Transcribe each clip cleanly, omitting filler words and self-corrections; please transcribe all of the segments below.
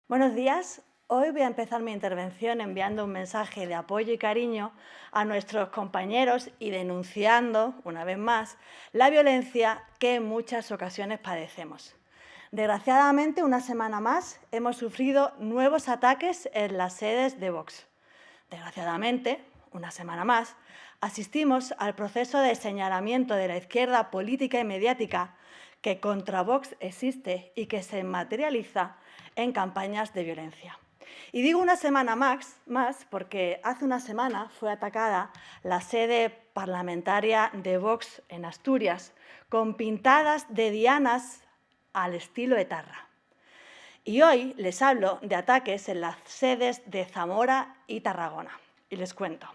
Buenos días. Hoy voy a empezar mi intervención enviando un mensaje de apoyo y cariño a nuestros compañeros y denunciando, una vez más, la violencia que en muchas ocasiones padecemos. Desgraciadamente, una semana más hemos sufrido nuevos ataques en las sedes de Vox. Desgraciadamente, una semana más, asistimos al proceso de señalamiento de la izquierda política y mediática que contra Vox existe y que se materializa en campañas de violencia. Y digo una semana más porque hace una semana fue atacada la sede parlamentaria de Vox en Asturias con pintadas de dianas al estilo etarra. Y hoy les hablo de ataques en las sedes de Zamora y Tarragona. Y les cuento.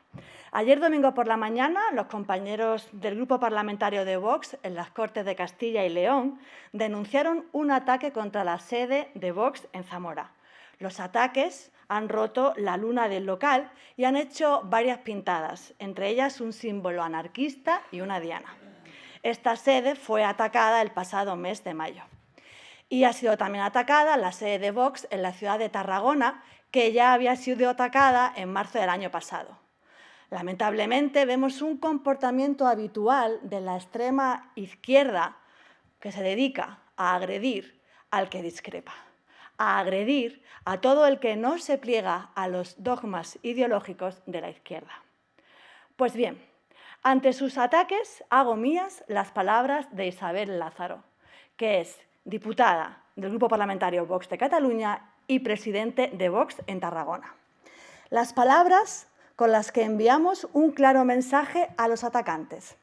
Ayer domingo por la mañana, los compañeros del grupo parlamentario de Vox en las Cortes de Castilla y León denunciaron un ataque contra la sede de Vox en Zamora. Los ataques han roto la luna del local y han hecho varias pintadas, entre ellas un símbolo anarquista y una diana. Esta sede fue atacada el pasado mes de mayo. Y ha sido también atacada la sede de Vox en la ciudad de Tarragona, que ya había sido atacada en marzo del año pasado. Lamentablemente, vemos un comportamiento habitual de la extrema izquierda que se dedica a agredir al que discrepa, a agredir a todo el que no se pliega a los dogmas ideológicos de la izquierda. Pues bien, ante sus ataques hago mías las palabras de Isabel Lázaro, que es diputada del Grupo Parlamentario Vox de Cataluña y presidente de Vox en Tarragona. Las palabras con las que enviamos un claro mensaje a los atacantes: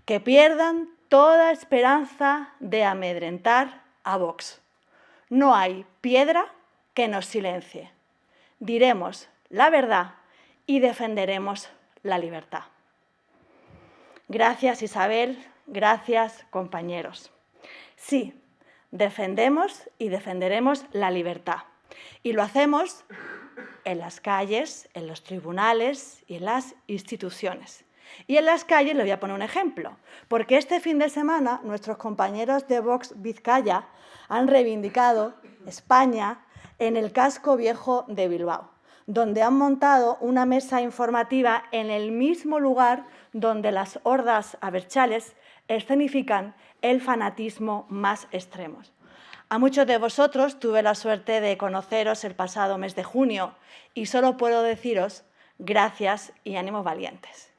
que pierdan toda esperanza de amedrentar a Vox. No hay piedra que nos silencie. Diremos la verdad y defenderemos la libertad. Gracias, Isabel. Gracias, compañeros. Sí, defendemos y defenderemos la libertad. Y lo hacemos en las calles, en los tribunales y en las instituciones. Y en las calles les voy a poner un ejemplo, porque este fin de semana nuestros compañeros de Vox Vizcaya han reivindicado España en el casco viejo de Bilbao, donde han montado una mesa informativa en el mismo lugar donde las hordas abertzales escenifican el fanatismo más extremo. A muchos de vosotros tuve la suerte de conoceros el pasado mes de junio y solo puedo deciros gracias y ánimos valientes.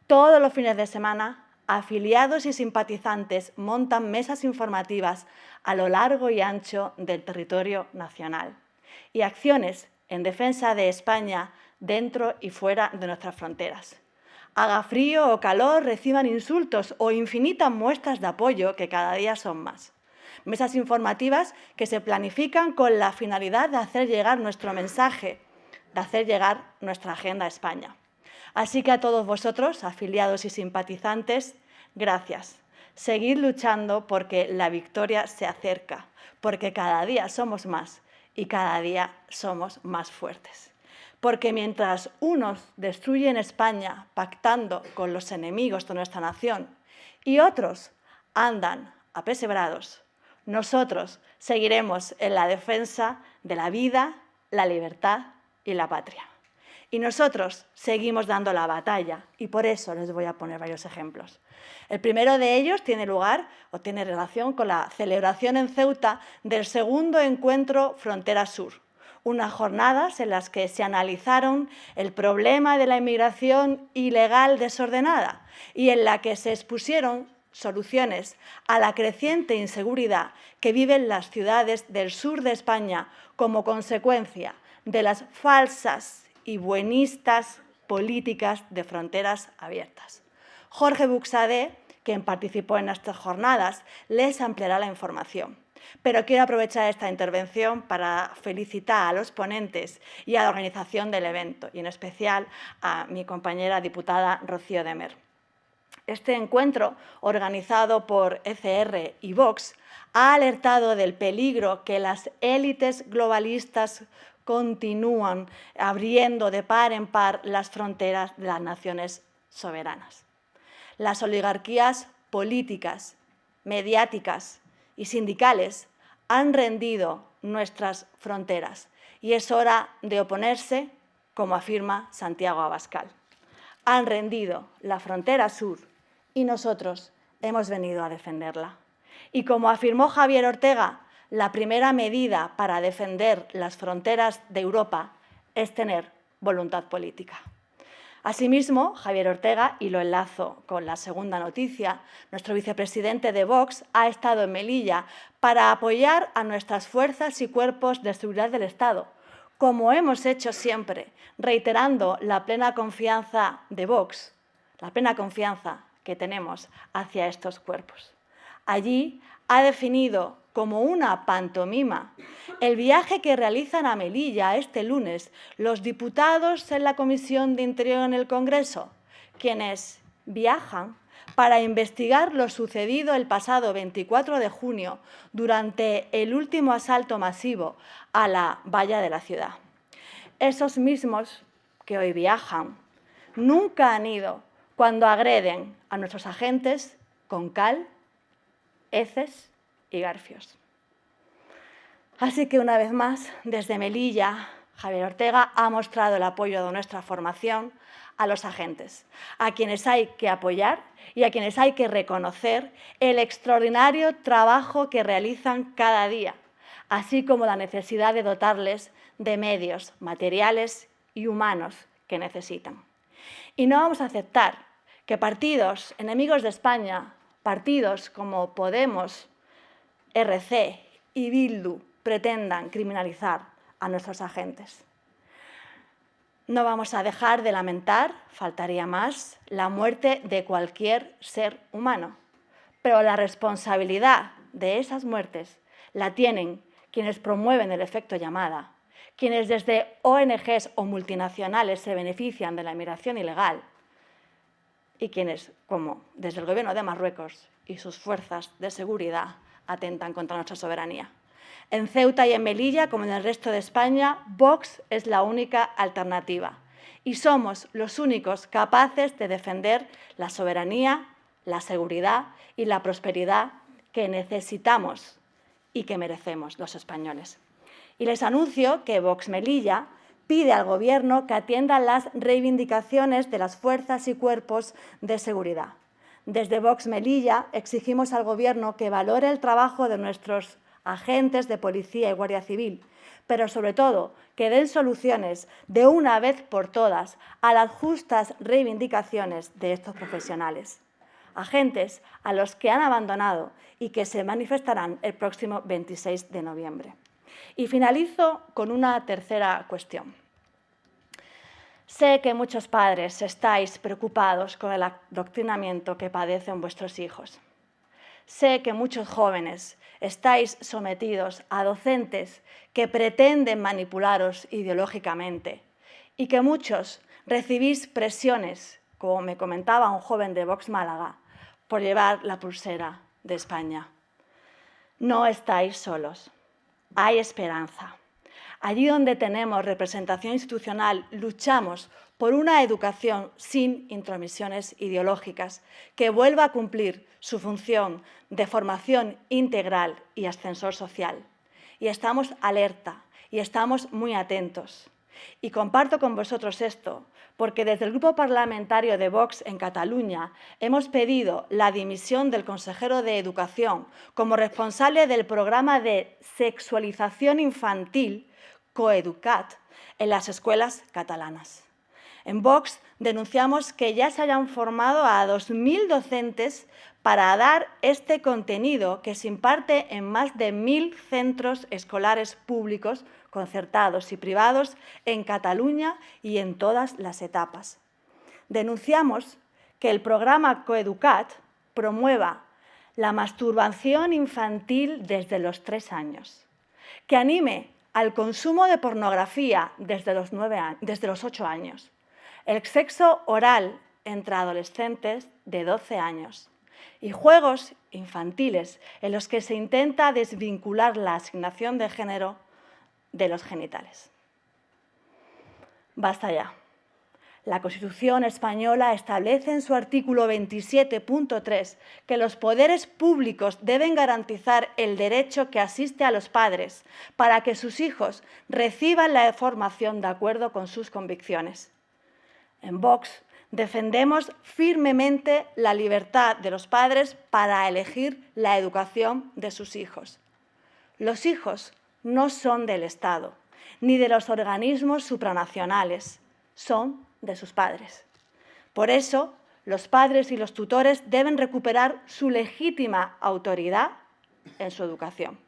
Todos los fines de semana, afiliados y simpatizantes montan mesas informativas a lo largo y ancho del territorio nacional y acciones en defensa de España dentro y fuera de nuestras fronteras. Haga frío o calor, reciban insultos o infinitas muestras de apoyo que cada día son más. Mesas informativas que se planifican con la finalidad de hacer llegar nuestro mensaje, de hacer llegar nuestra agenda a España. Así que a todos vosotros, afiliados y simpatizantes, gracias. Seguid luchando porque la victoria se acerca, porque cada día somos más y cada día somos más fuertes. Porque mientras unos destruyen España pactando con los enemigos de nuestra nación y otros andan apesebrados, nosotros seguiremos en la defensa de la vida, la libertad y la patria. Y nosotros seguimos dando la batalla y por eso les voy a poner varios ejemplos. El primero de ellos tiene lugar o tiene relación con la celebración en Ceuta del segundo encuentro Frontera Sur, unas jornadas en las que se analizaron el problema de la inmigración ilegal desordenada y en la que se expusieron soluciones a la creciente inseguridad que viven las ciudades del sur de España como consecuencia de las falsas y buenistas políticas de fronteras abiertas. Jorge Buxadé, quien participó en estas jornadas, les ampliará la información. Pero quiero aprovechar esta intervención para felicitar a los ponentes y a la organización del evento, y en especial a mi compañera diputada Rocío de Mer. Este encuentro, organizado por ECR y Vox, ha alertado del peligro que las élites globalistas continúan abriendo de par en par las fronteras de las naciones soberanas. Las oligarquías políticas, mediáticas y sindicales han rendido nuestras fronteras y es hora de oponerse, como afirma Santiago Abascal. Han rendido la frontera sur y nosotros hemos venido a defenderla. Y como afirmó Javier Ortega, la primera medida para defender las fronteras de Europa es tener voluntad política. Asimismo, Javier Ortega, y lo enlazo con la segunda noticia, nuestro vicepresidente de Vox ha estado en Melilla para apoyar a nuestras fuerzas y cuerpos de seguridad del Estado, como hemos hecho siempre, reiterando la plena confianza de Vox, la plena confianza que tenemos hacia estos cuerpos. Allí ha definido como una pantomima el viaje que realizan a Melilla este lunes los diputados en la Comisión de Interior en el Congreso, quienes viajan para investigar lo sucedido el pasado 24 de junio durante el último asalto masivo a la valla de la ciudad. Esos mismos que hoy viajan nunca han ido cuando agreden a nuestros agentes con cal, heces y garfios. Así que, una vez más, desde Melilla, Javier Ortega ha mostrado el apoyo de nuestra formación a los agentes, a quienes hay que apoyar y a quienes hay que reconocer el extraordinario trabajo que realizan cada día, así como la necesidad de dotarles de medios materiales y humanos que necesitan. Y no vamos a aceptar que partidos enemigos de España, partidos como Podemos, RC y Bildu, pretendan criminalizar a nuestros agentes. No vamos a dejar de lamentar, faltaría más, la muerte de cualquier ser humano, pero la responsabilidad de esas muertes la tienen quienes promueven el efecto llamada, quienes desde ONGs o multinacionales se benefician de la inmigración ilegal y quienes, como desde el Gobierno de Marruecos y sus fuerzas de seguridad, atentan contra nuestra soberanía. En Ceuta y en Melilla, como en el resto de España, Vox es la única alternativa y somos los únicos capaces de defender la soberanía, la seguridad y la prosperidad que necesitamos y que merecemos los españoles. Y les anuncio que Vox Melilla pide al Gobierno que atienda las reivindicaciones de las fuerzas y cuerpos de seguridad. Desde Vox Melilla exigimos al Gobierno que valore el trabajo de nuestros agentes de policía y guardia civil, pero sobre todo que den soluciones de una vez por todas a las justas reivindicaciones de estos profesionales. Agentes a los que han abandonado y que se manifestarán el próximo 26 de noviembre. Y finalizo con una tercera cuestión. Sé que muchos padres estáis preocupados con el adoctrinamiento que padecen vuestros hijos. Sé que muchos jóvenes estáis sometidos a docentes que pretenden manipularos ideológicamente y que muchos recibís presiones, como me comentaba un joven de Vox Málaga, por llevar la pulsera de España. No estáis solos. Hay esperanza. Allí donde tenemos representación institucional, luchamos por una educación sin intromisiones ideológicas que vuelva a cumplir su función de formación integral y ascensor social. Y estamos alerta y estamos muy atentos. Y comparto con vosotros esto porque desde el Grupo Parlamentario de Vox en Cataluña hemos pedido la dimisión del consejero de Educación como responsable del programa de sexualización infantil Coeducat en las escuelas catalanas. En Vox denunciamos que ya se hayan formado a 2.000 docentes para dar este contenido que se imparte en más de 1.000 centros escolares públicos, concertados y privados en Cataluña y en todas las etapas. Denunciamos que el programa Coeducat promueva la masturbación infantil desde los 3 años, que anime al consumo de pornografía desde los 8 años, el sexo oral entre adolescentes de 12 años y juegos infantiles en los que se intenta desvincular la asignación de género de los genitales. Basta ya. La Constitución española establece en su artículo 27.3 que los poderes públicos deben garantizar el derecho que asiste a los padres para que sus hijos reciban la formación de acuerdo con sus convicciones. En Vox defendemos firmemente la libertad de los padres para elegir la educación de sus hijos. Los hijos no son del Estado ni de los organismos supranacionales, son de sus padres. Por eso, los padres y los tutores deben recuperar su legítima autoridad en su educación.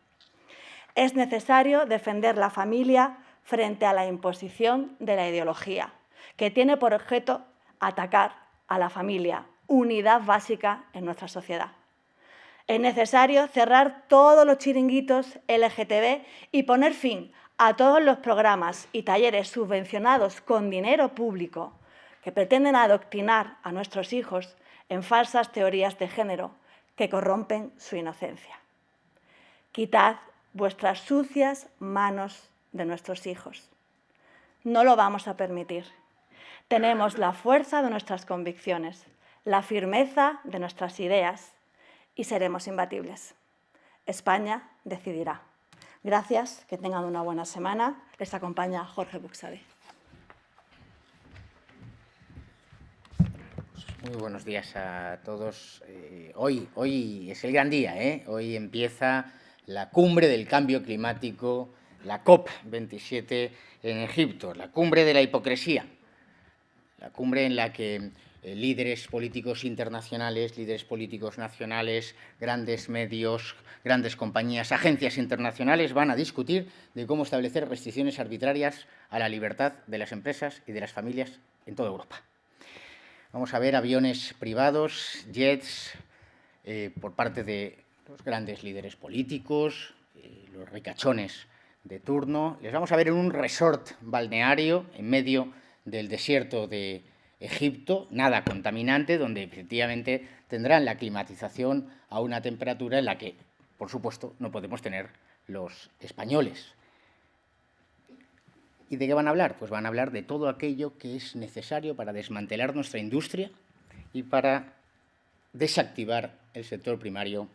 Es necesario defender la familia frente a la imposición de la ideología, que tiene por objeto atacar a la familia, unidad básica en nuestra sociedad. Es necesario cerrar todos los chiringuitos LGTB y poner fin a todos los programas y talleres subvencionados con dinero público que pretenden adoctrinar a nuestros hijos en falsas teorías de género que corrompen su inocencia. Quitad vuestras sucias manos de nuestros hijos. No lo vamos a permitir. Tenemos la fuerza de nuestras convicciones, la firmeza de nuestras ideas y seremos imbatibles. España decidirá. Gracias, que tengan una buena semana. Les acompaña Jorge Buxadé. Muy buenos días a todos. Hoy es el gran día, ¿eh? Hoy empieza la cumbre del cambio climático, la COP27 en Egipto, la cumbre de la hipocresía, la cumbre en la que líderes políticos internacionales, líderes políticos nacionales, grandes medios, grandes compañías, agencias internacionales van a discutir de cómo establecer restricciones arbitrarias a la libertad de las empresas y de las familias en toda Europa. Vamos a ver aviones privados, jets, por parte de los grandes líderes políticos, los ricachones de turno. Les vamos a ver en un resort balneario en medio del desierto de Egipto, nada contaminante, donde efectivamente tendrán la climatización a una temperatura en la que, por supuesto, no podemos tener los españoles. ¿Y de qué van a hablar? Pues van a hablar de todo aquello que es necesario para desmantelar nuestra industria y para desactivar el sector primario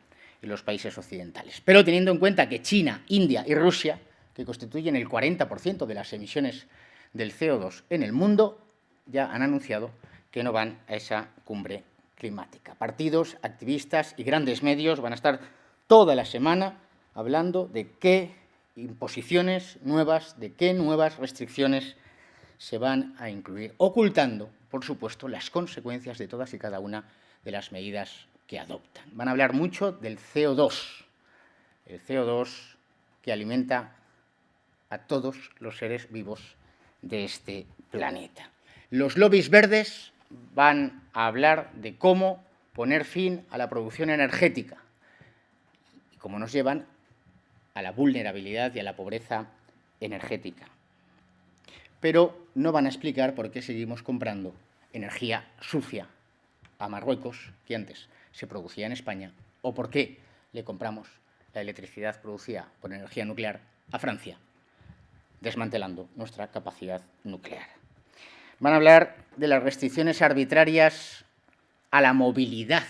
en los países occidentales. Pero teniendo en cuenta que China, India y Rusia, que constituyen el 40% de las emisiones del CO2 en el mundo, ya han anunciado que no van a esa cumbre climática. Partidos, activistas y grandes medios van a estar toda la semana hablando de qué imposiciones nuevas, de qué nuevas restricciones se van a incluir, ocultando, por supuesto, las consecuencias de todas y cada una de las medidas que adoptan. Van a hablar mucho del CO2, el CO2 que alimenta a todos los seres vivos de este planeta. Los lobbies verdes van a hablar de cómo poner fin a la producción energética y cómo nos llevan a la vulnerabilidad y a la pobreza energética. Pero no van a explicar por qué seguimos comprando energía sucia a Marruecos, que antes se producía en España, o por qué le compramos la electricidad producida por energía nuclear a Francia, desmantelando nuestra capacidad nuclear. Van a hablar de las restricciones arbitrarias a la movilidad,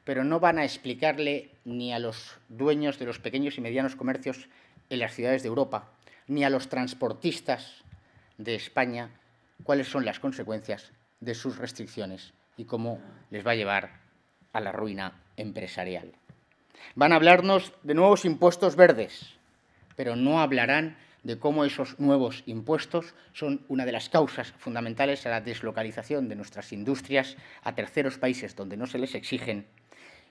pero no van a explicarle ni a los dueños de los pequeños y medianos comercios en las ciudades de Europa, ni a los transportistas de España, cuáles son las consecuencias de sus restricciones y cómo les va a llevar a la ruina empresarial. Van a hablarnos de nuevos impuestos verdes, pero no hablarán de cómo esos nuevos impuestos son una de las causas fundamentales a la deslocalización de nuestras industrias a terceros países donde no se les exigen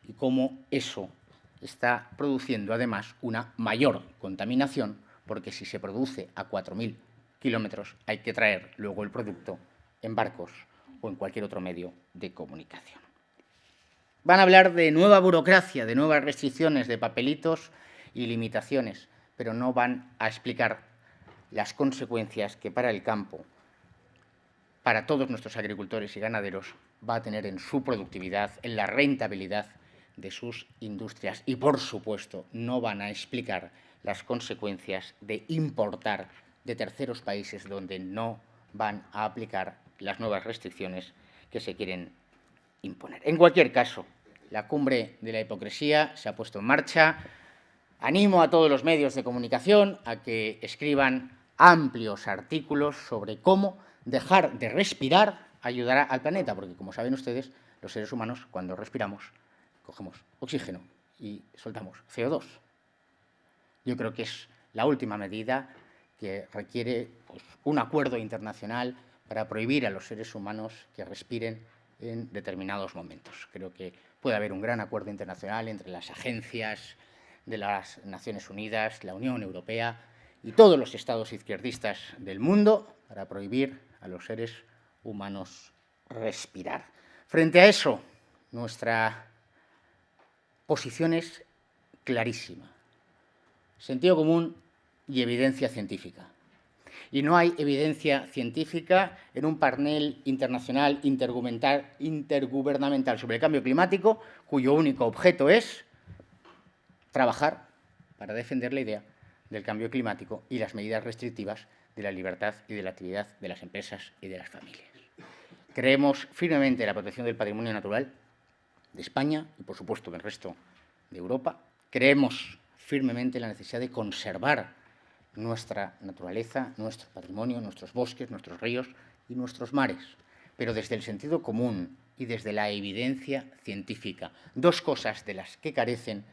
y cómo eso está produciendo además una mayor contaminación, porque si se produce a 4.000 kilómetros hay que traer luego el producto en barcos o en cualquier otro medio de comunicación. Van a hablar de nueva burocracia, de nuevas restricciones, de papelitos y limitaciones, pero no van a explicar las consecuencias que para el campo, para todos nuestros agricultores y ganaderos, va a tener en su productividad, en la rentabilidad de sus industrias. Y, por supuesto, no van a explicar las consecuencias de importar de terceros países donde no van a aplicar las nuevas restricciones que se quieren imponer. En cualquier caso, la cumbre de la hipocresía se ha puesto en marcha. Animo a todos los medios de comunicación a que escriban amplios artículos sobre cómo dejar de respirar ayudará al planeta, porque, como saben ustedes, los seres humanos, cuando respiramos, cogemos oxígeno y soltamos CO2. Yo creo que es la última medida que requiere un acuerdo internacional para prohibir a los seres humanos que respiren en determinados momentos. Creo que puede haber un gran acuerdo internacional entre las agencias de las Naciones Unidas, la Unión Europea y todos los estados izquierdistas del mundo para prohibir a los seres humanos respirar. Frente a eso, nuestra posición es clarísima. Sentido común y evidencia científica. Y no hay evidencia científica en un panel internacional intergubernamental sobre el cambio climático, cuyo único objeto es trabajar para defender la idea del cambio climático y las medidas restrictivas de la libertad y de la actividad de las empresas y de las familias. Creemos firmemente en la protección del patrimonio natural de España y, por supuesto, del resto de Europa. Creemos firmemente en la necesidad de conservar nuestra naturaleza, nuestro patrimonio, nuestros bosques, nuestros ríos y nuestros mares, pero desde el sentido común y desde la evidencia científica, dos cosas de las que carecen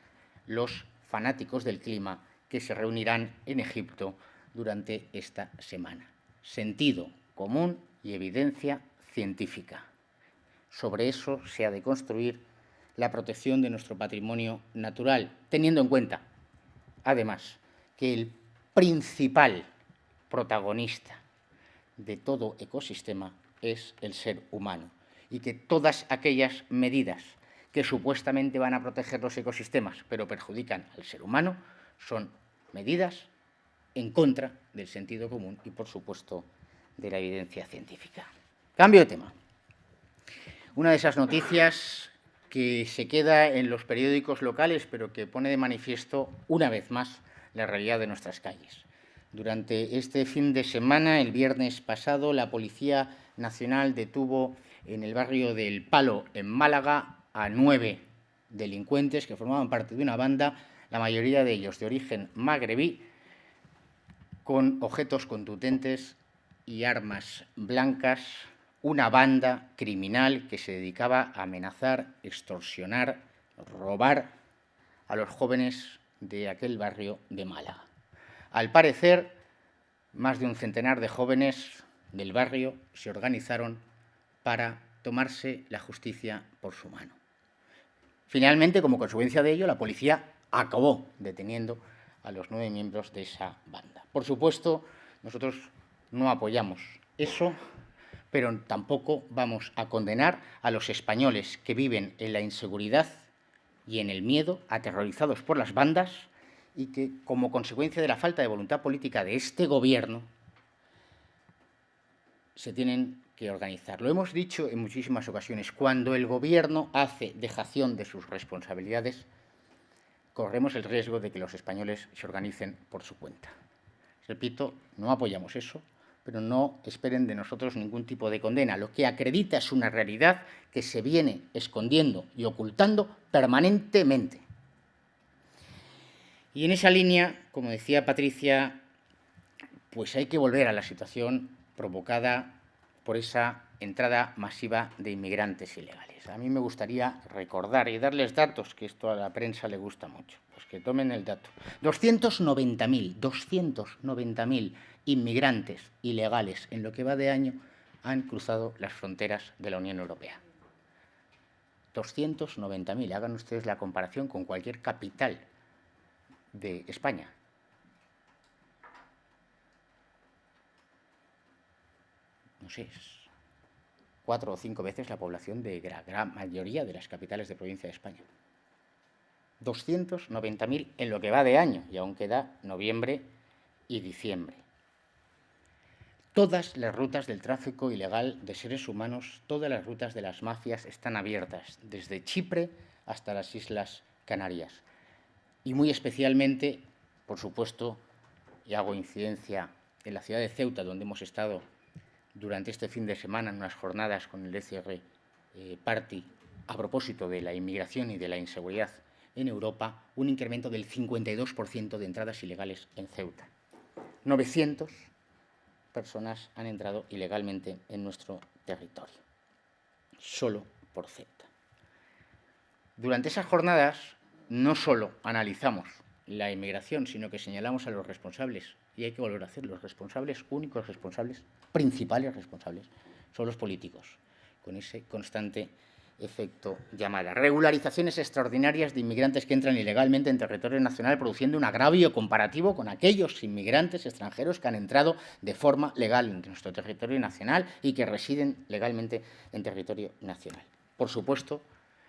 los fanáticos del clima que se reunirán en Egipto durante esta semana. Sentido común y evidencia científica. Sobre eso se ha de construir la protección de nuestro patrimonio natural, teniendo en cuenta, además, que el principal protagonista de todo ecosistema es el ser humano y que todas aquellas medidas que supuestamente van a proteger los ecosistemas, pero perjudican al ser humano, son medidas en contra del sentido común y, por supuesto, de la evidencia científica. Cambio de tema. Una de esas noticias que se queda en los periódicos locales, pero que pone de manifiesto, una vez más, la realidad de nuestras calles. Durante este fin de semana, el viernes pasado, la Policía Nacional detuvo en el barrio del Palo, en Málaga, a 9 delincuentes que formaban parte de una banda, la mayoría de ellos de origen magrebí, con objetos contundentes y armas blancas, una banda criminal que se dedicaba a amenazar, extorsionar, robar a los jóvenes de aquel barrio de Málaga. Al parecer, más de un centenar de jóvenes del barrio se organizaron para tomarse la justicia por su mano. Finalmente, como consecuencia de ello, la policía acabó deteniendo a los 9 miembros de esa banda. Por supuesto, nosotros no apoyamos eso, pero tampoco vamos a condenar a los españoles que viven en la inseguridad y en el miedo, aterrorizados por las bandas, y que, como consecuencia de la falta de voluntad política de este Gobierno, se tienen que organizar. Lo hemos dicho en muchísimas ocasiones, cuando el Gobierno hace dejación de sus responsabilidades, corremos el riesgo de que los españoles se organicen por su cuenta. Repito, no apoyamos eso, pero no esperen de nosotros ningún tipo de condena. Lo que acredita es una realidad que se viene escondiendo y ocultando permanentemente. Y en esa línea, como decía Patricia, pues hay que volver a la situación provocada por esa entrada masiva de inmigrantes ilegales. A mí me gustaría recordar y darles datos, que esto a la prensa le gusta mucho, pues que tomen el dato. 290.000 inmigrantes ilegales en lo que va de año han cruzado las fronteras de la Unión Europea. 290.000. Hagan ustedes la comparación con cualquier capital de España. No sé, 4 o 5 veces la población de la gran mayoría de las capitales de provincia de España. 290.000 en lo que va de año, y aún queda noviembre y diciembre. Todas las rutas del tráfico ilegal de seres humanos, todas las rutas de las mafias están abiertas, desde Chipre hasta las Islas Canarias. Y muy especialmente, por supuesto, y hago incidencia en la ciudad de Ceuta, donde hemos estado durante este fin de semana en unas jornadas con el ECR Party a propósito de la inmigración y de la inseguridad en Europa, un incremento del 52% de entradas ilegales en Ceuta. 900 personas han entrado ilegalmente en nuestro territorio, solo por Ceuta. Durante esas jornadas no solo analizamos la inmigración, sino que señalamos a los responsables, y hay que volver a hacer, los responsables únicos, responsables, principales responsables, son los políticos, con ese constante efecto llamada. Regularizaciones extraordinarias de inmigrantes que entran ilegalmente en territorio nacional, produciendo un agravio comparativo con aquellos inmigrantes extranjeros que han entrado de forma legal en nuestro territorio nacional y que residen legalmente en territorio nacional. Por supuesto,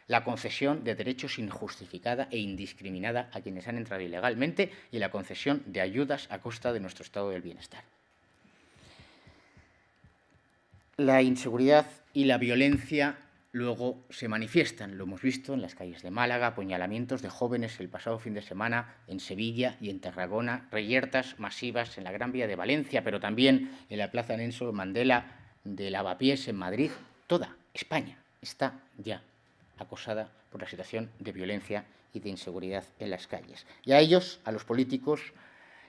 la concesión de derechos injustificada e indiscriminada a quienes han entrado ilegalmente y la concesión de ayudas a costa de nuestro estado del bienestar. La inseguridad y la violencia luego se manifiestan. Lo hemos visto en las calles de Málaga, apuñalamientos de jóvenes el pasado fin de semana en Sevilla y en Tarragona, reyertas masivas en la Gran Vía de Valencia, pero también en la Plaza Nelson Mandela de Lavapiés en Madrid. Toda España está ya acosada por la situación de violencia y de inseguridad en las calles. Y a ellos, a los políticos,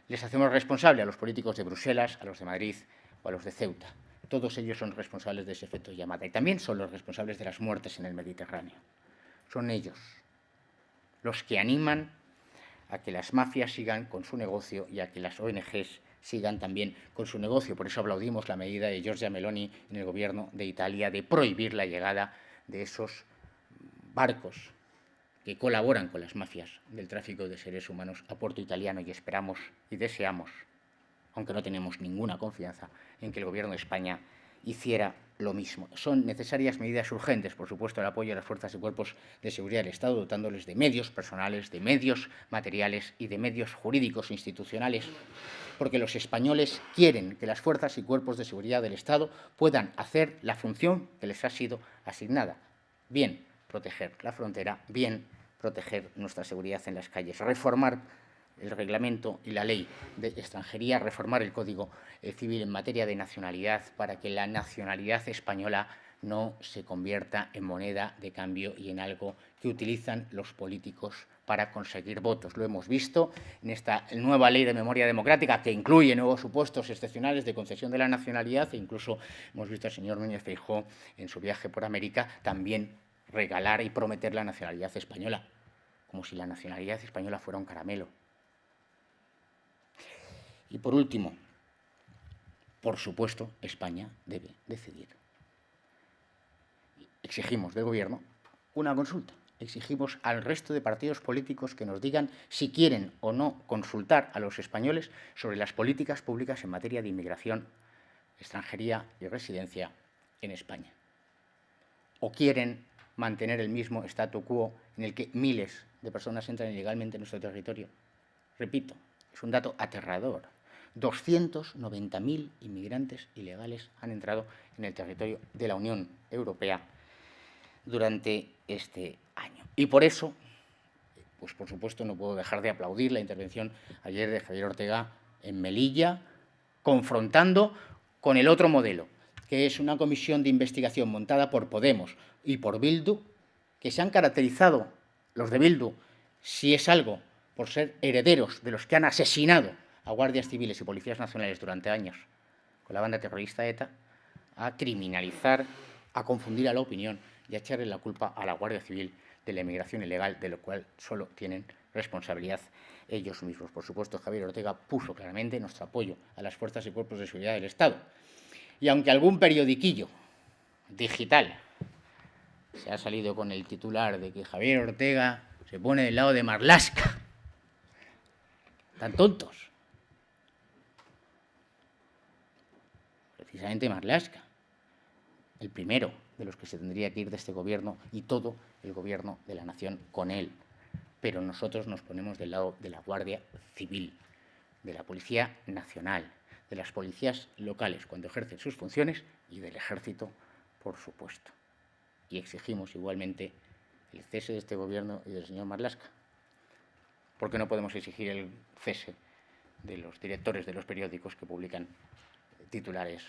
les hacemos responsables, a los políticos de Bruselas, a los de Madrid o a los de Ceuta. Todos ellos son responsables de ese efecto llamada y también son los responsables de las muertes en el Mediterráneo. Son ellos los que animan a que las mafias sigan con su negocio y a que las ONGs sigan también con su negocio. Por eso aplaudimos la medida de Giorgia Meloni en el Gobierno de Italia de prohibir la llegada de esos barcos que colaboran con las mafias del tráfico de seres humanos a puerto italiano, y esperamos y deseamos, aunque no tenemos ninguna confianza, en que el Gobierno de España hiciera lo mismo. Son necesarias medidas urgentes, por supuesto, el apoyo a las fuerzas y cuerpos de seguridad del Estado, dotándoles de medios personales, de medios materiales y de medios jurídicos e institucionales, porque los españoles quieren que las fuerzas y cuerpos de seguridad del Estado puedan hacer la función que les ha sido asignada. Bien, proteger la frontera, bien, proteger nuestra seguridad en las calles, reformar el reglamento y la ley de extranjería, reformar el Código Civil en materia de nacionalidad para que la nacionalidad española no se convierta en moneda de cambio y en algo que utilizan los políticos para conseguir votos. Lo hemos visto en esta nueva ley de memoria democrática que incluye nuevos supuestos excepcionales de concesión de la nacionalidad e incluso hemos visto al señor Núñez Feijóo en su viaje por América también regalar y prometer la nacionalidad española, como si la nacionalidad española fuera un caramelo. Y por último, por supuesto, España debe decidir. Exigimos del Gobierno una consulta. Exigimos al resto de partidos políticos que nos digan si quieren o no consultar a los españoles sobre las políticas públicas en materia de inmigración, extranjería y residencia en España. O quieren mantener el mismo statu quo en el que miles de personas entran ilegalmente en nuestro territorio. Repito, es un dato aterrador. 290.000 inmigrantes ilegales han entrado en el territorio de la Unión Europea durante este año. Y por eso, pues por supuesto, no puedo dejar de aplaudir la intervención ayer de Javier Ortega en Melilla, confrontando con el otro modelo, que es una comisión de investigación montada por Podemos y por Bildu, que se han caracterizado, los de Bildu, si es algo, por ser herederos de los que han asesinado a guardias civiles y policías nacionales durante años con la banda terrorista ETA, a criminalizar, a confundir a la opinión y a echarle la culpa a la Guardia Civil de la inmigración ilegal, de lo cual solo tienen responsabilidad ellos mismos. Por supuesto, Javier Ortega puso claramente nuestro apoyo a las fuerzas y cuerpos de seguridad del Estado. Y aunque algún periodiquillo digital se ha salido con el titular de que Javier Ortega se pone del lado de Marlaska, tan tontos. Precisamente Marlaska, el primero de los que se tendría que ir de este Gobierno y todo el Gobierno de la nación con él. Pero nosotros nos ponemos del lado de la Guardia Civil, de la Policía Nacional, de las policías locales cuando ejercen sus funciones y del Ejército, por supuesto. Y exigimos igualmente el cese de este Gobierno y del señor Marlaska. ¿Por qué no podemos exigir el cese de los directores de los periódicos que publican titulares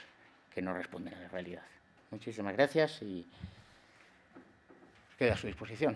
que no responden a la realidad. Muchísimas gracias y queda a su disposición.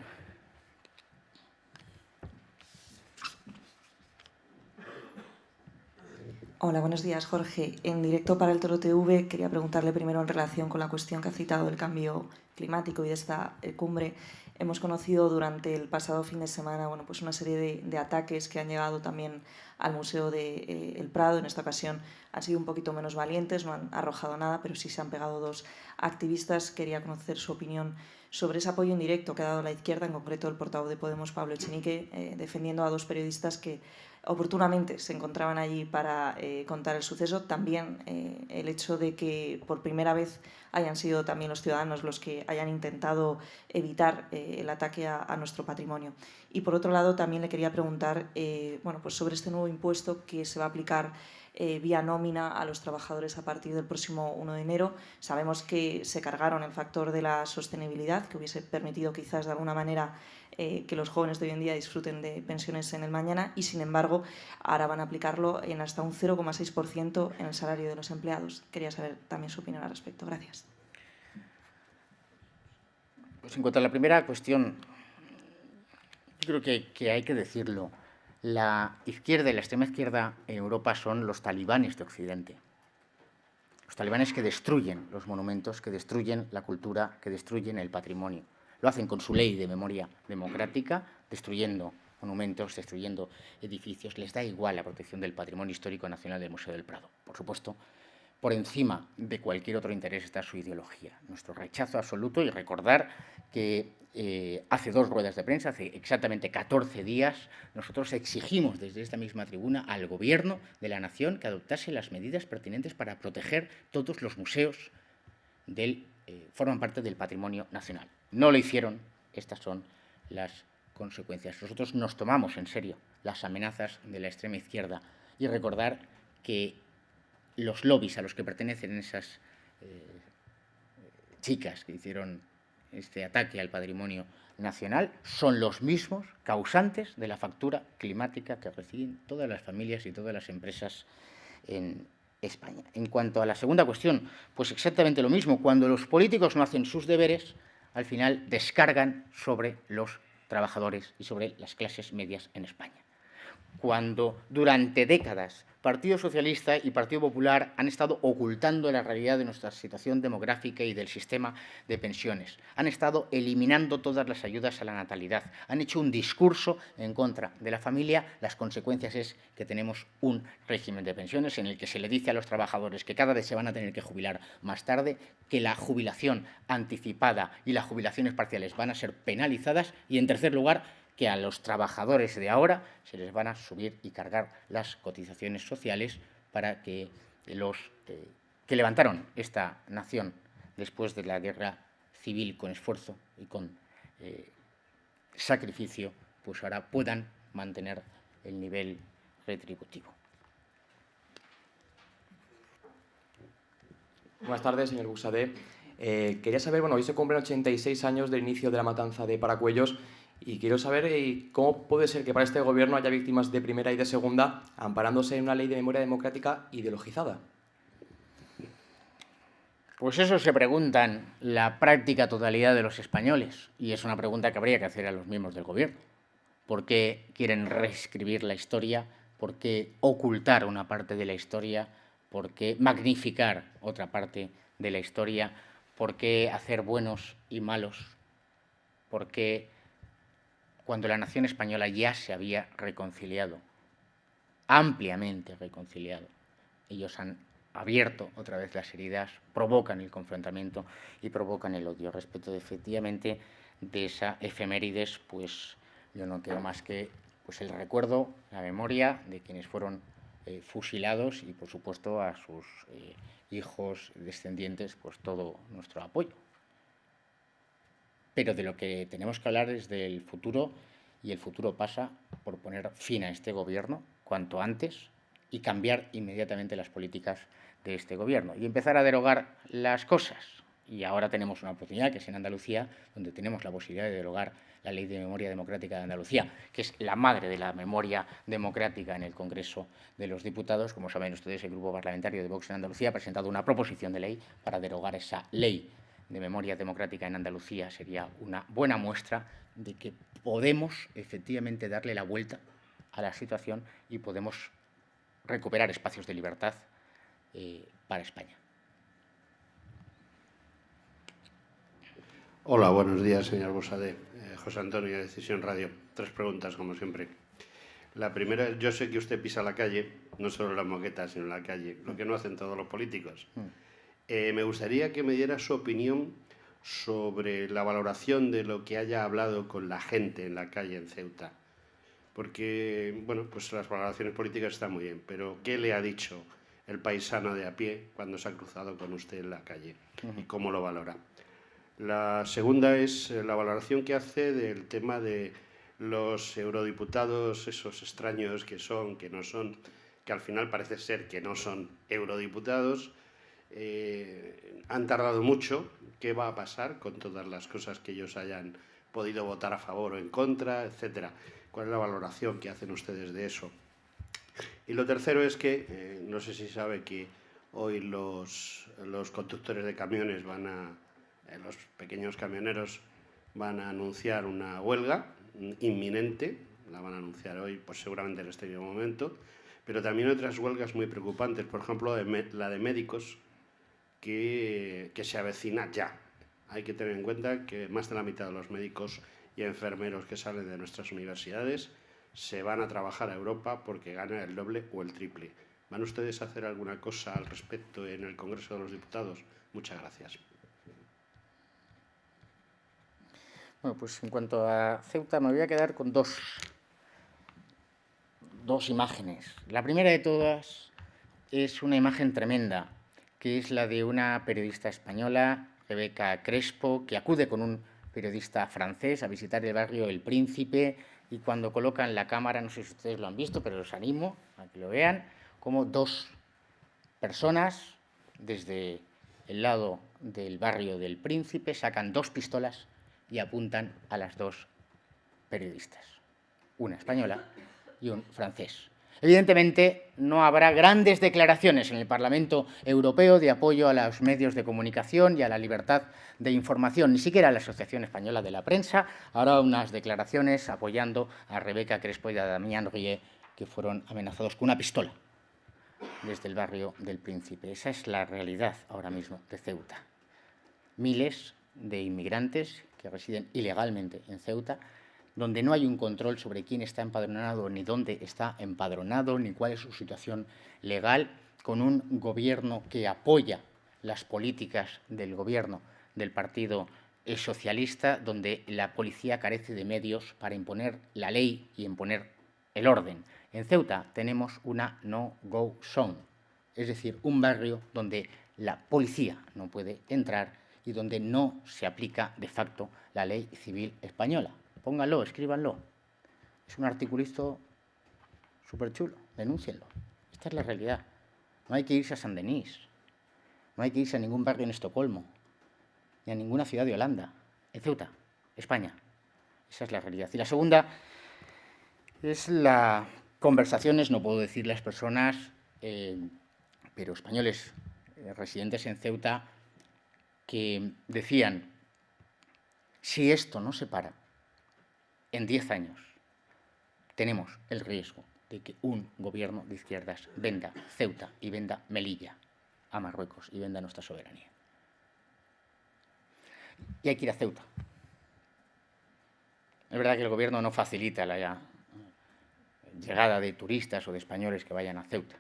Hola, buenos días, Jorge. En directo para el Toro TV quería preguntarle primero en relación con la cuestión que ha citado del cambio climático y de esta cumbre. Hemos conocido durante el pasado fin de semana pues una serie de ataques que han llegado también al Museo de El Prado. En esta ocasión han sido un poquito menos valientes, no han arrojado nada, pero sí se han pegado dos activistas. Quería conocer su opinión sobre ese apoyo indirecto que ha dado la izquierda, en concreto el portavoz de Podemos, Pablo Echenique, defendiendo a dos periodistas que oportunamente se encontraban allí para contar el suceso. También el hecho de que por primera vez hayan sido también los ciudadanos los que hayan intentado evitar el ataque a nuestro patrimonio. Y por otro lado también le quería preguntar pues sobre este nuevo impuesto que se va a aplicar vía nómina a los trabajadores a partir del próximo 1 de enero. Sabemos que se cargaron el factor de la sostenibilidad, que hubiese permitido quizás de alguna manera que los jóvenes de hoy en día disfruten de pensiones en el mañana, y sin embargo ahora van a aplicarlo en hasta un 0,6% en el salario de los empleados. Quería saber también su opinión al respecto. Gracias. Pues en cuanto a la primera cuestión, yo creo que hay que decirlo. La izquierda y la extrema izquierda en Europa son los talibanes de Occidente. Los talibanes que destruyen los monumentos, que destruyen la cultura, que destruyen el patrimonio. Lo hacen con su ley de memoria democrática, destruyendo monumentos, destruyendo edificios. Les da igual la protección del patrimonio histórico nacional del Museo del Prado. Por supuesto, por encima de cualquier otro interés está su ideología. Nuestro rechazo absoluto, y recordar que hace 2 ruedas de prensa, hace exactamente 14 días, nosotros exigimos desde esta misma tribuna al Gobierno de la Nación que adoptase las medidas pertinentes para proteger todos los museos forman parte del patrimonio nacional. No lo hicieron. Estas son las consecuencias. Nosotros nos tomamos en serio las amenazas de la extrema izquierda y recordar que los lobbies a los que pertenecen esas chicas que hicieron este ataque al patrimonio nacional son los mismos causantes de la factura climática que reciben todas las familias y todas las empresas en España. En cuanto a la segunda cuestión, pues exactamente lo mismo. Cuando los políticos no hacen sus deberes, al final descargan sobre los trabajadores y sobre las clases medias en España. Cuando durante décadas Partido Socialista y Partido Popular han estado ocultando la realidad de nuestra situación demográfica y del sistema de pensiones, han estado eliminando todas las ayudas a la natalidad, han hecho un discurso en contra de la familia, las consecuencias es que tenemos un régimen de pensiones en el que se le dice a los trabajadores que cada vez se van a tener que jubilar más tarde, que la jubilación anticipada y las jubilaciones parciales van a ser penalizadas y, en tercer lugar, que a los trabajadores de ahora se les van a subir y cargar las cotizaciones sociales para que los que levantaron esta nación después de la guerra civil con esfuerzo y con sacrificio, pues ahora puedan mantener el nivel retributivo. Buenas tardes, señor Buxadé. Quería saber, hoy se cumplen 86 años del inicio de la matanza de Paracuellos. Y quiero saber cómo puede ser que para este Gobierno haya víctimas de primera y de segunda amparándose en una ley de memoria democrática ideologizada. Pues eso se preguntan la práctica totalidad de los españoles, y es una pregunta que habría que hacer a los miembros del Gobierno. ¿Por qué quieren reescribir la historia? ¿Por qué ocultar una parte de la historia? ¿Por qué magnificar otra parte de la historia? ¿Por qué hacer buenos y malos? ¿Por qué, cuando la nación española ya se había reconciliado, ampliamente reconciliado, ellos han abierto otra vez las heridas, provocan el confrontamiento y provocan el odio? Respecto efectivamente de esa efemérides, pues yo no quiero más que el recuerdo, la memoria de quienes fueron fusilados y, por supuesto, a sus hijos descendientes, pues todo nuestro apoyo. Pero de lo que tenemos que hablar es del futuro, y el futuro pasa por poner fin a este Gobierno cuanto antes y cambiar inmediatamente las políticas de este Gobierno y empezar a derogar las cosas. Y ahora tenemos una oportunidad, que es en Andalucía, donde tenemos la posibilidad de derogar la Ley de Memoria Democrática de Andalucía, que es la madre de la memoria democrática en el Congreso de los Diputados. Como saben ustedes, el Grupo Parlamentario de Vox en Andalucía ha presentado una proposición de ley para derogar esa ley de memoria democrática en Andalucía. Sería una buena muestra de que podemos efectivamente darle la vuelta a la situación y podemos recuperar espacios de libertad para España. Hola, buenos días, señor Buxadé. José Antonio, Decisión Radio. 3 preguntas, como siempre. La primera, yo sé que usted pisa la calle, no solo en las moquetas, sino en la calle, lo que no hacen todos los políticos. Me gustaría que me diera su opinión sobre la valoración de lo que haya hablado con la gente en la calle en Ceuta. Porque, bueno, pues las valoraciones políticas están muy bien, pero ¿qué le ha dicho el paisano de a pie cuando se ha cruzado con usted en la calle? ¿Y cómo lo valora? La segunda es la valoración que hace del tema de los eurodiputados, esos extraños que son, que no son, que al final parece ser que no son eurodiputados. Han tardado mucho. ¿Qué va a pasar con todas las cosas que ellos hayan podido votar a favor o en contra, etcétera? ¿Cuál es la valoración que hacen ustedes de eso? Y lo tercero es que, no sé si sabe que hoy los conductores de camiones los pequeños camioneros van a anunciar una huelga inminente, la van a anunciar hoy, pues seguramente en este mismo momento, pero también otras huelgas muy preocupantes, por ejemplo, la de médicos, que se avecina ya. Hay que tener en cuenta que más de la mitad de los médicos y enfermeros que salen de nuestras universidades se van a trabajar a Europa porque ganan el doble o el triple. ¿Van ustedes a hacer alguna cosa al respecto en el Congreso de los Diputados? Muchas gracias. Bueno, pues en cuanto a Ceuta me voy a quedar con dos imágenes. La primera de todas es una imagen tremenda, que es la de una periodista española, Rebeca Crespo, que acude con un periodista francés a visitar el barrio El Príncipe, y cuando colocan la cámara, no sé si ustedes lo han visto, pero los animo a que lo vean, como 2 personas desde el lado del barrio del Príncipe sacan 2 pistolas y apuntan a las 2 periodistas, una española y un francés. Evidentemente, no habrá grandes declaraciones en el Parlamento Europeo de apoyo a los medios de comunicación y a la libertad de información. Ni siquiera la Asociación Española de la Prensa hará unas declaraciones apoyando a Rebeca Crespo y a Damián Rie, que fueron amenazados con una pistola desde el barrio del Príncipe. Esa es la realidad ahora mismo de Ceuta. Miles de inmigrantes que residen ilegalmente en Ceuta, donde no hay un control sobre quién está empadronado, ni dónde está empadronado, ni cuál es su situación legal, con un gobierno que apoya las políticas del gobierno del Partido Socialista, donde la policía carece de medios para imponer la ley y imponer el orden. En Ceuta tenemos una no-go zone, es decir, un barrio donde la policía no puede entrar y donde no se aplica de facto la ley civil española. Pónganlo, escríbanlo. Es un articulito súper chulo, denúncienlo. Esta es la realidad. No hay que irse a San Denis, no hay que irse a ningún barrio en Estocolmo, ni a ninguna ciudad de Holanda. En Ceuta, España. Esa es la realidad. Y la segunda es las conversaciones, no puedo decir las personas, pero españoles residentes en Ceuta, que decían, si esto no se para, en 10 años tenemos el riesgo de que un gobierno de izquierdas venda Ceuta y venda Melilla a Marruecos y venda nuestra soberanía. Y hay que ir a Ceuta. Es verdad que el gobierno no facilita la llegada de turistas o de españoles que vayan a Ceuta.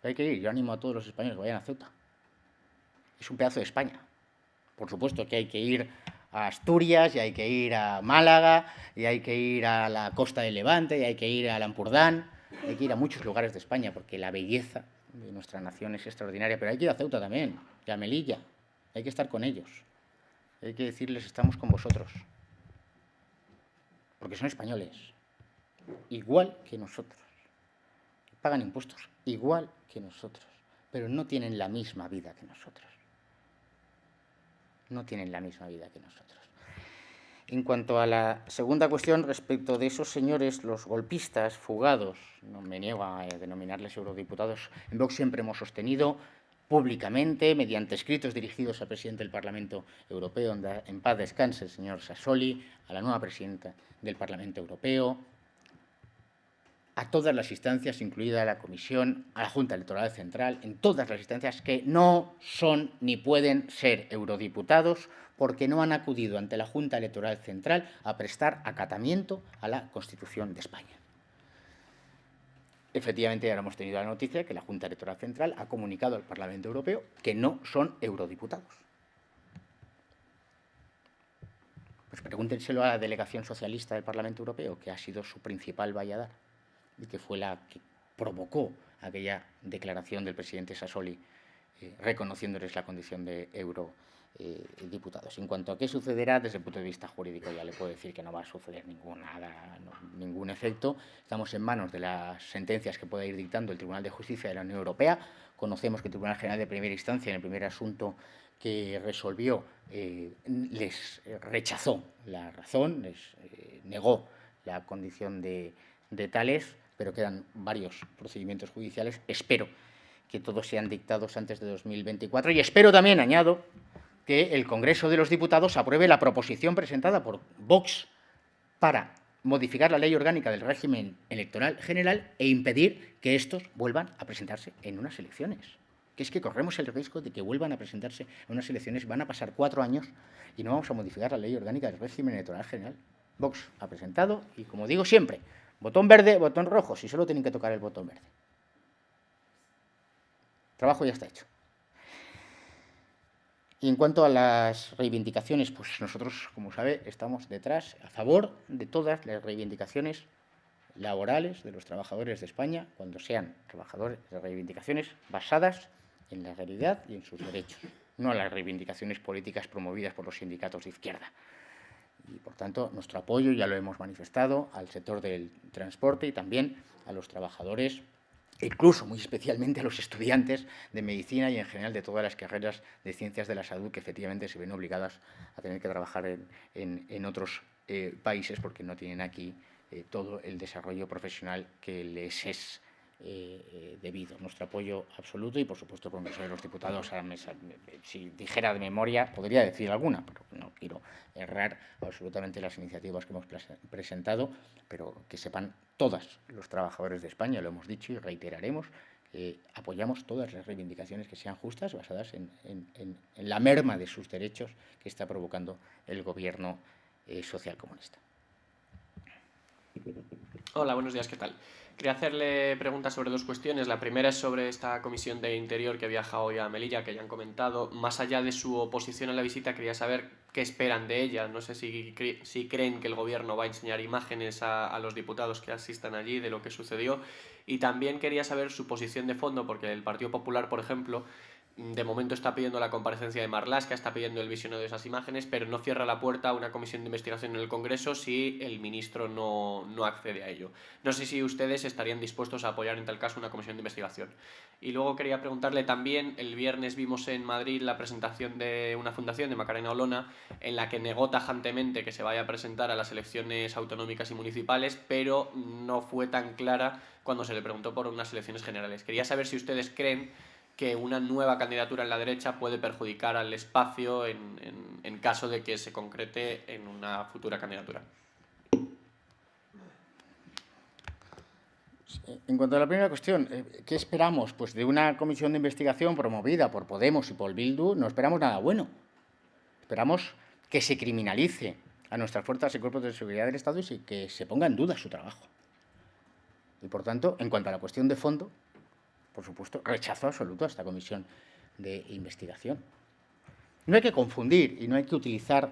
Pero hay que ir. Yo animo a todos los españoles que vayan a Ceuta. Es un pedazo de España. Por supuesto que hay que ir a Asturias, y hay que ir a Málaga, y hay que ir a la costa de Levante, y hay que ir al Ampurdán, hay que ir a muchos lugares de España, porque la belleza de nuestra nación es extraordinaria, pero hay que ir a Ceuta también, y a Melilla, hay que estar con ellos, hay que decirles, estamos con vosotros, porque son españoles, igual que nosotros, pagan impuestos igual que nosotros, pero no tienen la misma vida que nosotros. no tienen la misma vida que nosotros. En cuanto a la segunda cuestión, respecto de esos señores, los golpistas, fugados, no me niego a denominarles eurodiputados, en Vox siempre hemos sostenido públicamente, mediante escritos dirigidos al presidente del Parlamento Europeo, en paz descanse el señor Sassoli, a la nueva presidenta del Parlamento Europeo, a todas las instancias, incluida la Comisión, a la Junta Electoral Central, en todas las instancias que no son ni pueden ser eurodiputados porque no han acudido ante la Junta Electoral Central a prestar acatamiento a la Constitución de España. Efectivamente, ahora hemos tenido la noticia de que la Junta Electoral Central ha comunicado al Parlamento Europeo que no son eurodiputados. Pues pregúntenselo a la delegación socialista del Parlamento Europeo, que ha sido su principal vallada y que fue la que provocó aquella declaración del presidente Sassoli reconociéndoles la condición de eurodiputados. En cuanto a qué sucederá, desde el punto de vista jurídico ya le puedo decir que no va a suceder ningún efecto. Estamos en manos de las sentencias que pueda ir dictando el Tribunal de Justicia de la Unión Europea. Conocemos que el Tribunal General de Primera Instancia, en el primer asunto que resolvió, les rechazó la razón, les negó la condición de tales, pero quedan varios procedimientos judiciales. Espero que todos sean dictados antes de 2024 y espero también, añado, que el Congreso de los Diputados apruebe la proposición presentada por Vox para modificar la ley orgánica del régimen electoral general e impedir que estos vuelvan a presentarse en unas elecciones. Que es que corremos el riesgo de que vuelvan a presentarse en unas elecciones, van a pasar 4 años y no vamos a modificar la ley orgánica del régimen electoral general. Vox ha presentado y, como digo siempre, botón verde, botón rojo, si solo tienen que tocar el botón verde. El trabajo ya está hecho. Y en cuanto a las reivindicaciones, pues nosotros, como sabe, estamos detrás, a favor de todas las reivindicaciones laborales de los trabajadores de España, cuando sean trabajadores de reivindicaciones basadas en la realidad y en sus derechos, no las reivindicaciones políticas promovidas por los sindicatos de izquierda. Y, por tanto, nuestro apoyo, ya lo hemos manifestado, al sector del transporte y también a los trabajadores, incluso muy especialmente a los estudiantes de medicina y, en general, de todas las carreras de ciencias de la salud que efectivamente se ven obligadas a tener que trabajar en otros países porque no tienen aquí todo el desarrollo profesional que les es debido. Nuestro apoyo absoluto y, por supuesto, el Congreso de los Diputados, si dijera de memoria, podría decir alguna, pero no quiero errar absolutamente las iniciativas que hemos presentado, pero que sepan todos los trabajadores de España, lo hemos dicho y reiteraremos, apoyamos todas las reivindicaciones que sean justas, basadas en la merma de sus derechos que está provocando el gobierno socialcomunista. Hola, buenos días, ¿qué tal? Quería hacerle preguntas sobre 2 cuestiones. La primera es sobre esta comisión de Interior que viaja hoy a Melilla, que ya han comentado. Más allá de su oposición a la visita, quería saber qué esperan de ella. No sé si creen que el Gobierno va a enseñar imágenes a los diputados que asistan allí de lo que sucedió. Y también quería saber su posición de fondo, porque el Partido Popular, por ejemplo, de momento está pidiendo la comparecencia de Marlaska, está pidiendo el visionado de esas imágenes, pero no cierra la puerta a una comisión de investigación en el Congreso si el ministro no accede a ello. No sé si ustedes estarían dispuestos a apoyar en tal caso una comisión de investigación. Y luego quería preguntarle también, el viernes vimos en Madrid la presentación de una fundación de Macarena Olona en la que negó tajantemente que se vaya a presentar a las elecciones autonómicas y municipales, pero no fue tan clara cuando se le preguntó por unas elecciones generales. Quería saber si ustedes creen que una nueva candidatura en la derecha puede perjudicar al espacio en caso de que se concrete en una futura candidatura. En cuanto a la primera cuestión, ¿qué esperamos? Pues de una comisión de investigación promovida por Podemos y por Bildu no esperamos nada bueno. Esperamos que se criminalice a nuestras fuerzas y cuerpos de seguridad del Estado y que se ponga en duda su trabajo. Y, por tanto, en cuanto a la cuestión de fondo, por supuesto, rechazo absoluto a esta comisión de investigación. No hay que confundir y no hay que utilizar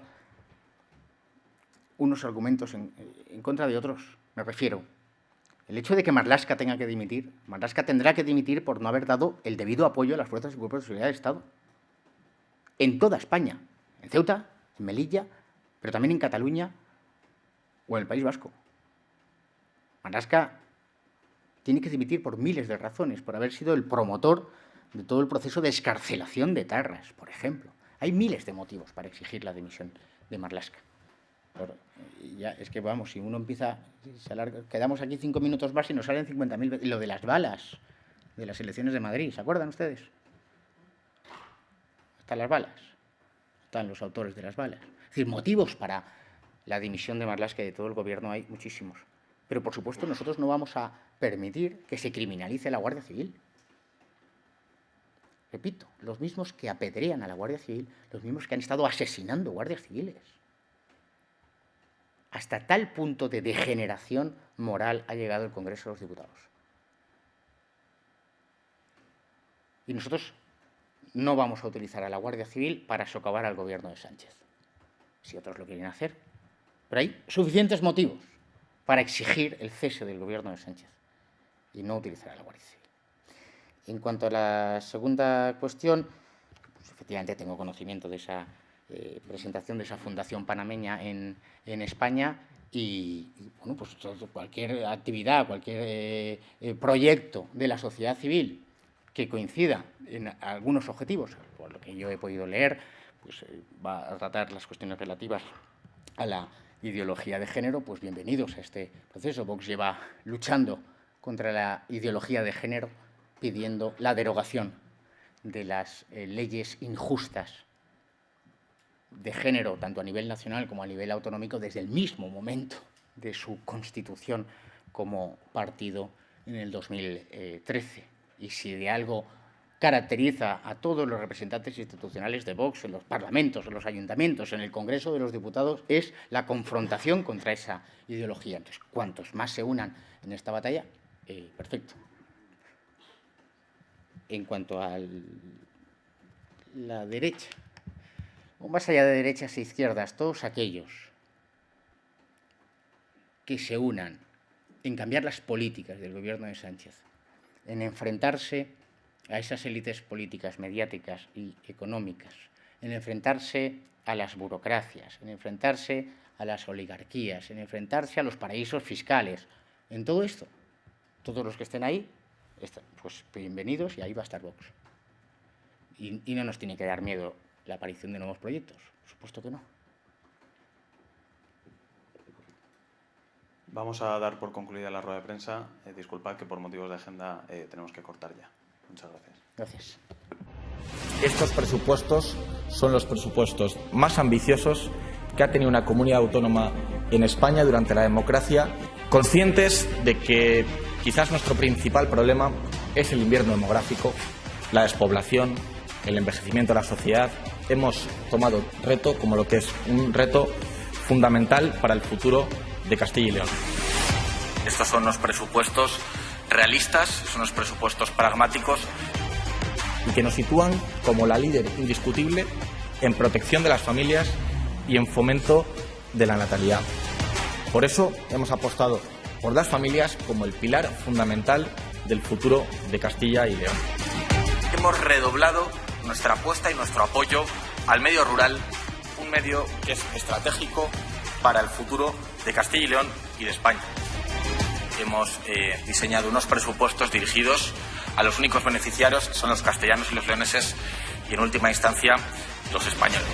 unos argumentos en contra de otros. Me refiero, el hecho de que Marlaska tenga que dimitir, Marlaska tendrá que dimitir por no haber dado el debido apoyo a las fuerzas y cuerpos de seguridad del Estado. En toda España, en Ceuta, en Melilla, pero también en Cataluña o en el País Vasco. Marlaska tiene que dimitir por miles de razones, por haber sido el promotor de todo el proceso de excarcelación de etarras, por ejemplo. Hay miles de motivos para exigir la dimisión de Marlaska. Ya, es que vamos, si uno empieza, quedamos aquí 5 minutos más y nos salen 50.000 veces. Y lo de las balas de las elecciones de Madrid, ¿se acuerdan ustedes? Están las balas, están los autores de las balas. Es decir, motivos para la dimisión de Marlaska y de todo el Gobierno hay muchísimos. Pero, por supuesto, nosotros no vamos a permitir que se criminalice la Guardia Civil. Repito, los mismos que apedrean a la Guardia Civil, los mismos que han estado asesinando guardias civiles. Hasta tal punto de degeneración moral ha llegado el Congreso de los Diputados. Y nosotros no vamos a utilizar a la Guardia Civil para socavar al Gobierno de Sánchez, si otros lo quieren hacer. Pero hay suficientes motivos para exigir el cese del Gobierno de Sánchez y no utilizar a la Guardia Civil. En cuanto a la segunda cuestión, pues efectivamente tengo conocimiento de esa presentación de esa fundación panameña en España y bueno, pues cualquier actividad, cualquier proyecto de la sociedad civil que coincida en algunos objetivos, por lo que yo he podido leer, pues va a tratar las cuestiones relativas a la ideología de género, pues bienvenidos a este proceso. Vox lleva luchando contra la ideología de género, pidiendo la derogación de las leyes injustas de género, tanto a nivel nacional como a nivel autonómico, desde el mismo momento de su constitución como partido en el 2013. Y si de algo caracteriza a todos los representantes institucionales de Vox en los parlamentos, en los ayuntamientos, en el Congreso de los Diputados, es la confrontación contra esa ideología. Entonces, cuantos más se unan en esta batalla, perfecto. En cuanto a la derecha, o más allá de derechas e izquierdas, todos aquellos que se unan en cambiar las políticas del Gobierno de Sánchez, en enfrentarse a esas élites políticas, mediáticas y económicas, en enfrentarse a las burocracias, en enfrentarse a las oligarquías, en enfrentarse a los paraísos fiscales, en todo esto, todos los que estén ahí, pues bienvenidos, y ahí va a estar Vox. Y no nos tiene que dar miedo la aparición de nuevos proyectos, por supuesto que no. Vamos a dar por concluida la rueda de prensa. Disculpad que por motivos de agenda tenemos que cortar ya. Muchas gracias. Gracias. Estos presupuestos son los presupuestos más ambiciosos que ha tenido una comunidad autónoma en España durante la democracia, conscientes de que quizás nuestro principal problema es el invierno demográfico, la despoblación, el envejecimiento de la sociedad. Hemos tomado reto como lo que es un reto fundamental para el futuro de Castilla y León. Estos son unos presupuestos realistas, son unos presupuestos pragmáticos y que nos sitúan como la líder indiscutible en protección de las familias y en fomento de la natalidad. Por eso hemos apostado por las familias como el pilar fundamental del futuro de Castilla y León. Hemos redoblado nuestra apuesta y nuestro apoyo al medio rural, un medio que es estratégico para el futuro de Castilla y León y de España. Hemos diseñado unos presupuestos dirigidos a los únicos beneficiarios, son los castellanos y los leoneses y, en última instancia, los españoles.